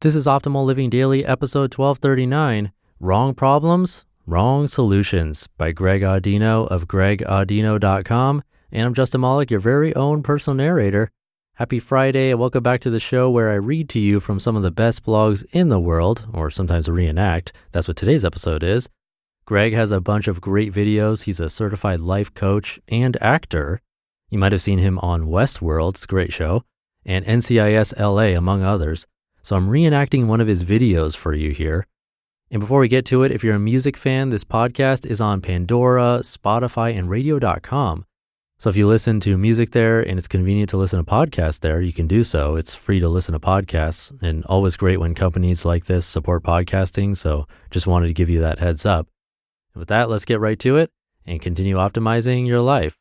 This is Optimal Living Daily, episode 1239, Wrong Problems, Wrong Solutions by Greg Audino of gregaudino.com. And I'm Justin Malik, your very own personal narrator. Happy Friday and welcome back to the show where I read to you from some of the best blogs in the world, or sometimes reenact. That's what today's episode is. Greg has a bunch of great videos. He's a certified life coach and actor. You might have seen him on Westworld, it's a great show, and NCIS LA, among others. So I'm reenacting one of his videos for you here. And before we get to it, if you're a music fan, this podcast is on Pandora, Spotify, and radio.com. So if you listen to music there and it's convenient to listen to podcasts there, you can do so. It's free to listen to podcasts and always great when companies like this support podcasting. So just wanted to give you that heads up. And with that, let's get right to it and continue optimizing your life.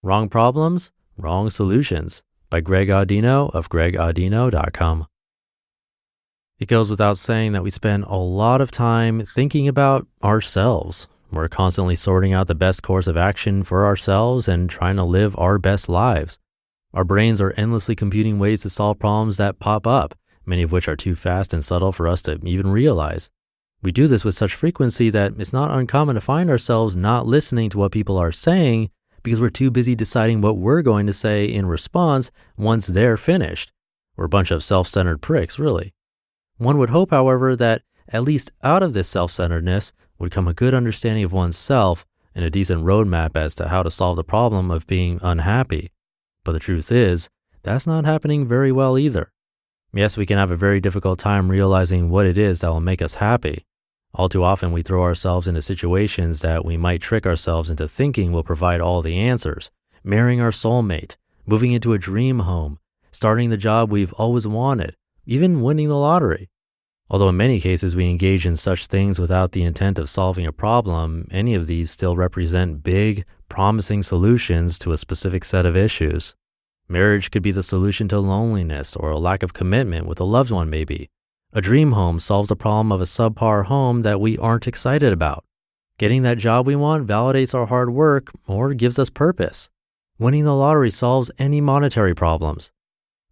Wrong Problems, Wrong Solutions by Greg Audino of gregaudino.com. It goes without saying that we spend a lot of time thinking about ourselves. We're constantly sorting out the best course of action for ourselves and trying to live our best lives. Our brains are endlessly computing ways to solve problems that pop up, many of which are too fast and subtle for us to even realize. We do this with such frequency that it's not uncommon to find ourselves not listening to what people are saying because we're too busy deciding what we're going to say in response once they're finished. We're a bunch of self-centered pricks, really. One would hope, however, that at least out of this self-centeredness would come a good understanding of oneself and a decent roadmap as to how to solve the problem of being unhappy. But the truth is, that's not happening very well either. Yes, we can have a very difficult time realizing what it is that will make us happy. All too often, we throw ourselves into situations that we might trick ourselves into thinking will provide all the answers. Marrying our soulmate, moving into a dream home, starting the job we've always wanted, even winning the lottery. Although in many cases we engage in such things without the intent of solving a problem, any of these still represent big, promising solutions to a specific set of issues. Marriage could be the solution to loneliness or a lack of commitment with a loved one maybe. A dream home solves the problem of a subpar home that we aren't excited about. Getting that job we want validates our hard work or gives us purpose. Winning the lottery solves any monetary problems.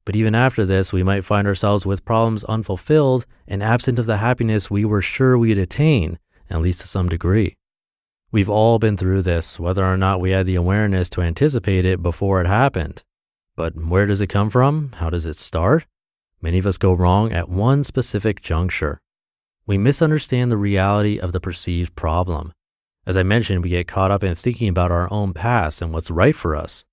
But even after this, we might find ourselves with problems unfulfilled and absent of the happiness we were sure we'd attain, at least to some degree. We've all been through this, whether or not we had the awareness to anticipate it before it happened. But where does it come from? How does it start? Many of us go wrong at one specific juncture. We misunderstand the reality of the perceived problem. As I mentioned, we get caught up in thinking about our own past and what's right for us.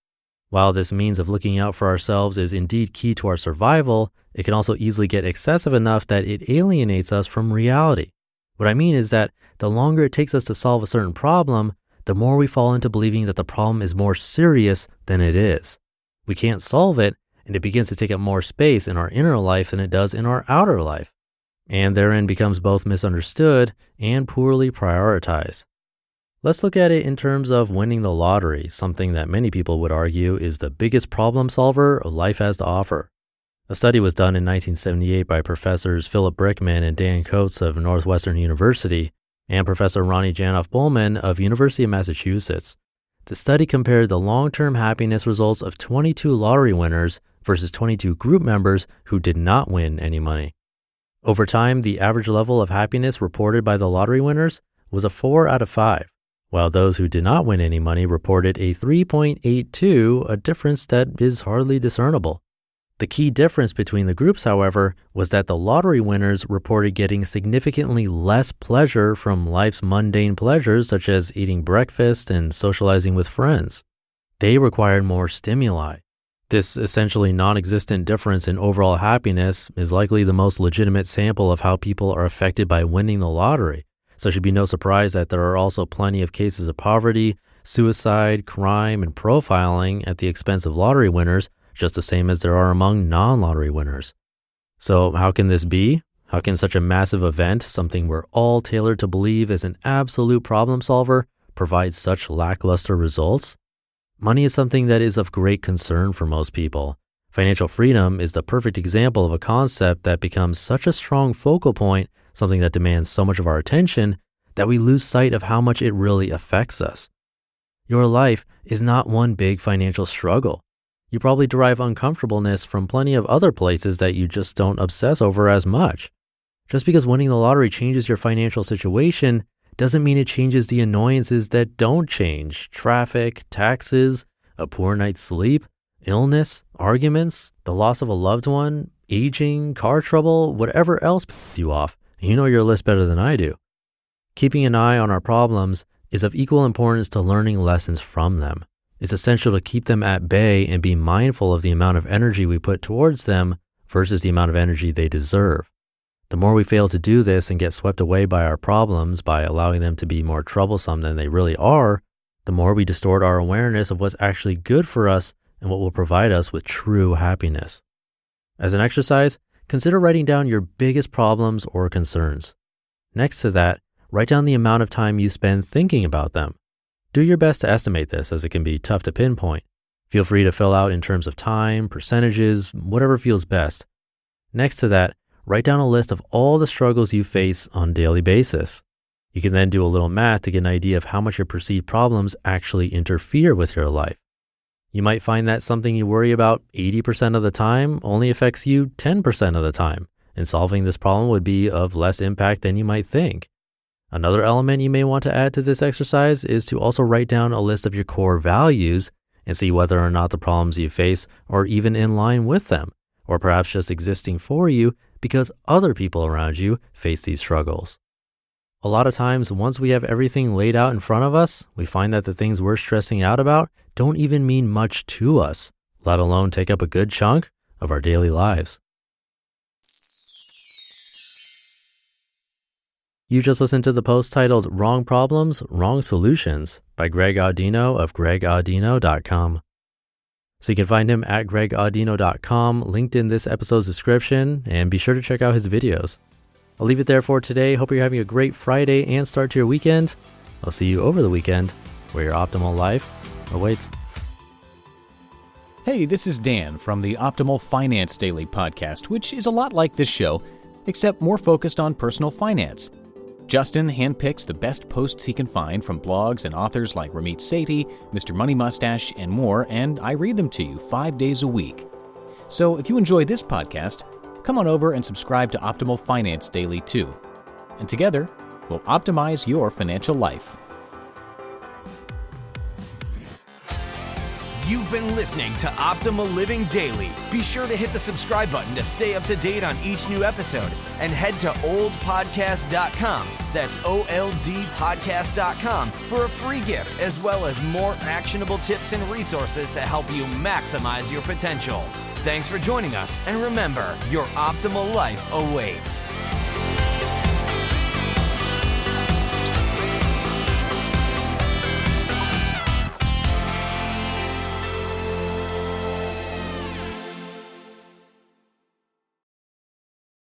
While this means of looking out for ourselves is indeed key to our survival, it can also easily get excessive enough that it alienates us from reality. What I mean is that the longer it takes us to solve a certain problem, the more we fall into believing that the problem is more serious than it is. We can't solve it, and it begins to take up more space in our inner life than it does in our outer life. And therein becomes both misunderstood and poorly prioritized. Let's look at it in terms of winning the lottery, something that many people would argue is the biggest problem solver life has to offer. A study was done in 1978 by Professors Philip Brickman and Dan Coates of Northwestern University and Professor Ronnie Janoff-Bowman of University of Massachusetts. The study compared the long-term happiness results of 22 lottery winners versus 22 group members who did not win any money. Over time, the average level of happiness reported by the lottery winners was a 4 out of 5. While those who did not win any money reported a 3.82, a difference that is hardly discernible. The key difference between the groups, however, was that the lottery winners reported getting significantly less pleasure from life's mundane pleasures such as eating breakfast and socializing with friends. They required more stimuli. This essentially non-existent difference in overall happiness is likely the most legitimate sample of how people are affected by winning the lottery. So it should be no surprise that there are also plenty of cases of poverty, suicide, crime, and profiling at the expense of lottery winners, just the same as there are among non-lottery winners. So how can this be? How can such a massive event, something we're all tailored to believe is an absolute problem solver, provide such lackluster results? Money is something that is of great concern for most people. Financial freedom is the perfect example of a concept that becomes such a strong focal point, something that demands so much of our attention, that we lose sight of how much it really affects us. Your life is not one big financial struggle. You probably derive uncomfortableness from plenty of other places that you just don't obsess over as much. Just because winning the lottery changes your financial situation doesn't mean it changes the annoyances that don't change. Traffic, taxes, a poor night's sleep, illness, arguments, the loss of a loved one, aging, car trouble, whatever else pisses you off. You know your list better than I do. Keeping an eye on our problems is of equal importance to learning lessons from them. It's essential to keep them at bay and be mindful of the amount of energy we put towards them versus the amount of energy they deserve. The more we fail to do this and get swept away by our problems by allowing them to be more troublesome than they really are, the more we distort our awareness of what's actually good for us and what will provide us with true happiness. As an exercise, consider writing down your biggest problems or concerns. Next to that, write down the amount of time you spend thinking about them. Do your best to estimate this, as it can be tough to pinpoint. Feel free to fill out in terms of time, percentages, whatever feels best. Next to that, write down a list of all the struggles you face on a daily basis. You can then do a little math to get an idea of how much your perceived problems actually interfere with your life. You might find that something you worry about 80% of the time only affects you 10% of the time, and solving this problem would be of less impact than you might think. Another element you may want to add to this exercise is to also write down a list of your core values and see whether or not the problems you face are even in line with them, or perhaps just existing for you because other people around you face these struggles. A lot of times, once we have everything laid out in front of us, we find that the things we're stressing out about don't even mean much to us, let alone take up a good chunk of our daily lives. You just listened to the post titled Wrong Problems, Wrong Solutions by Greg Audino of gregaudino.com. So you can find him at gregaudino.com, linked in this episode's description, and be sure to check out his videos. I'll leave it there for today. Hope you're having a great Friday and start to your weekend. I'll see you over the weekend where your optimal life awaits. Hey, this is Dan from the Optimal Finance Daily podcast, which is a lot like this show, except more focused on personal finance. Justin handpicks the best posts he can find from blogs and authors like Ramit Sethi, Mr. Money Mustache, and more, and I read them to you 5 days a week. So if you enjoy this podcast, come on over and subscribe to Optimal Finance Daily too. And together, we'll optimize your financial life. You've been listening to Optimal Living Daily. Be sure to hit the subscribe button to stay up to date on each new episode, and head to oldpodcast.com, that's OLDpodcast.com, for a free gift as well as more actionable tips and resources to help you maximize your potential. Thanks for joining us, and remember, your optimal life awaits.